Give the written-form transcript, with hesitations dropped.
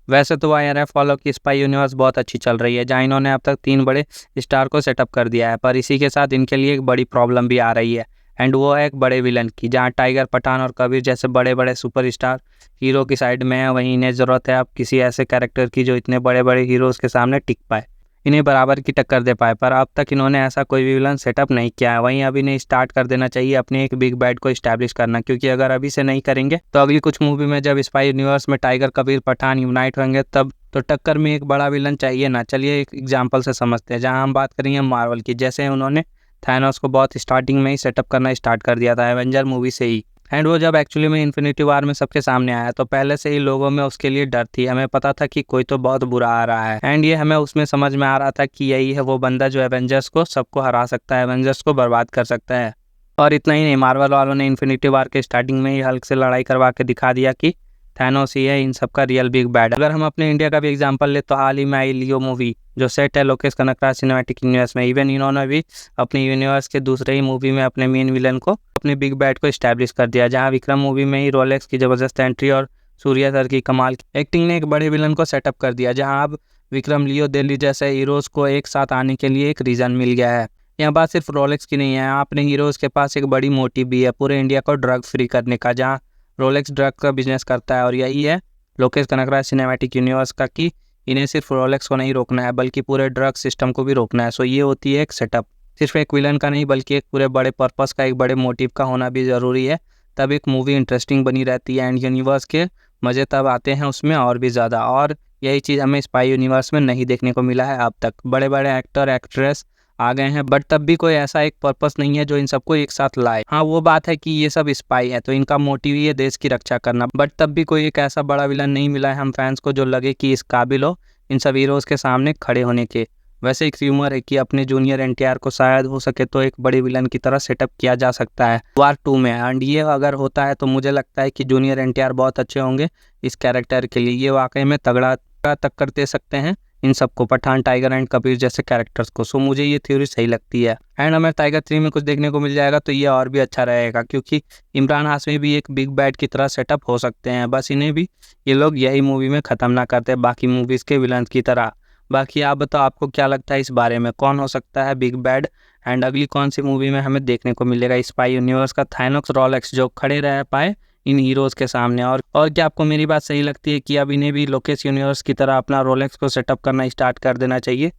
वैसे तो आईआरएफ वालों की स्पाई यूनिवर्स बहुत अच्छी चल रही है, जहाँ इन्होंने अब तक 3 बड़े स्टार को सेटअप कर दिया है, पर इसी के साथ इनके लिए एक बड़ी प्रॉब्लम भी आ रही है। एंड वो है एक बड़े विलन की, जहाँ टाइगर, पठान और कबीर जैसे बड़े बड़े सुपरस्टार हीरो की साइड में है, वहीं इन्हें ज़रूरत है अब किसी ऐसे कैरेक्टर की जो इतने बड़े बड़े हीरोज़ के सामने टिक पाए, इन्हें बराबर की टक्कर दे पाए। पर अब तक इन्होंने ऐसा कोई भी विलन सेटअप नहीं किया है। वहीं अब इन्हें स्टार्ट कर देना चाहिए अपने एक बिग बैड को इस्टेब्लिश करना, क्योंकि अगर अभी से नहीं करेंगे तो अगली कुछ मूवी में जब स्पाई यूनिवर्स में टाइगर, कबीर, पठान यूनाइट होंगे तब तो टक्कर में एक बड़ा विलन चाहिए ना। चलिए एक एग्जाम्पल से समझते हैं, जहाँ हम बात करेंगे मार्वल की। जैसे उन्होंने थैनोस को बहुत स्टार्टिंग में ही सेटअप करना स्टार्ट कर दिया था एवेंजर मूवी से ही। एंड वो जब एक्चुअली में इन्फिनिटी वार में सबके सामने आया तो पहले से ही लोगों में उसके लिए डर थी। हमें पता था कि कोई तो बहुत बुरा आ रहा है, एंड ये हमें उसमें समझ में आ रहा था कि यही है वो बंदा जो एवेंजर्स को सबको हरा सकता है, एवेंजर्स को बर्बाद कर सकता है। और इतना ही नहीं, मार्वल वालों ने इन्फिनिटी वार के स्टार्टिंग में ही हल्क से लड़ाई करवा के दिखा दिया कि थैनोस ही है इन सब का रियल बिग बैड। अगर हम अपने इंडिया का भी एग्जांपल ले तो हाल ही में आई लियो मूवी जो सेट है लोकेश कनकराज सिनेमैटिक यूनिवर्स में। इवन इन्होंने भी अपनी यूनिवर्स के दूसरे ही मूवी में अपने मेन विलन को, अपने बिग बैड को स्टैब्लिश कर दिया, जहाँ विक्रम मूवी में ही रोलेक्स की जबरदस्त एंट्री और सूर्या सर की कमाल की एक्टिंग ने एक बड़े विलन को सेटअप कर दिया, जहाँ अब विक्रम, लियो, दिल्ली जैसे हीरोज को एक साथ आने के लिए एक रीज़न मिल गया है। यहाँ बात सिर्फ रोलेक्स की नहीं है, अपने हीरोज़ के पास एक बड़ी मोटिव भी है पूरे इंडिया को ड्रग फ्री करने का, जहाँ रोलेक्स ड्रग का बिजनेस करता है। और यही है लोकेश कनकराज सिनेमैटिक यूनिवर्स का कि इन्हें सिर्फ रोलेक्स को नहीं रोकना है बल्कि पूरे ड्रग सिस्टम को भी रोकना है। सो ये होती है एक सेटअप, सिर्फ एक विलन का नहीं बल्कि एक पूरे बड़े पर्पस का, एक बड़े मोटिव का होना भी ज़रूरी है, तब एक मूवी इंटरेस्टिंग बनी रहती है एंड यूनिवर्स के मज़े तब आते हैं उसमें और भी ज़्यादा। और यही चीज़ हमें स्पाई यूनिवर्स में नहीं देखने को मिला है अब तक। बड़े बड़े एक्टर, एक्ट्रेस आ गए हैं, बट तब भी कोई ऐसा एक पर्पस नहीं है जो इन सबको एक साथ लाए। हाँ, वो बात है कि ये सब स्पाई है तो इनका मोटिव ही है देश की रक्षा करना, बट तब भी कोई एक ऐसा बड़ा विलन नहीं मिला है हम फैंस को जो लगे कि इस काबिल हो इन सब हीरोज़ के सामने खड़े होने के। वैसे एक र्यूमर है कि अपने जूनियर एनटीआर को शायद हो सके तो एक बड़े विलन की तरह सेटअप किया जा सकता है वार 2 में, एंड ये अगर होता है तो मुझे लगता है कि जूनियर एनटीआर बहुत अच्छे होंगे इस कैरेक्टर के लिए। ये वाकई में तगड़ा टक्कर दे सकते हैं इन सबको, पठान, टाइगर एंड कबीर जैसे कैरेक्टर्स को। सो मुझे ये थ्योरी सही लगती है। एंड हमें टाइगर 3 में कुछ देखने को मिल जाएगा तो ये और भी अच्छा रहेगा, क्योंकि इमरान हाशमी भी एक बिग बैड की तरह सेटअप हो सकते हैं, बस इन्हें भी ये लोग यही मूवी में ख़त्म ना करते बाकी मूवीज़ के विलन्स की तरह। बाकी आप बताओ आपको क्या लगता है इस बारे में, कौन हो सकता है बिग बैड एंड अगली कौन सी मूवी में हमें देखने को मिलेगा स्पाई यूनिवर्स का थैनोस, रोलेक्स जो खड़े रह पाए इन हीरोज़ के सामने। और क्या आपको मेरी बात सही लगती है कि अब इन्हें भी लोकेश यूनिवर्स की तरह अपना रोलेक्स को सेटअप करना स्टार्ट कर देना चाहिए?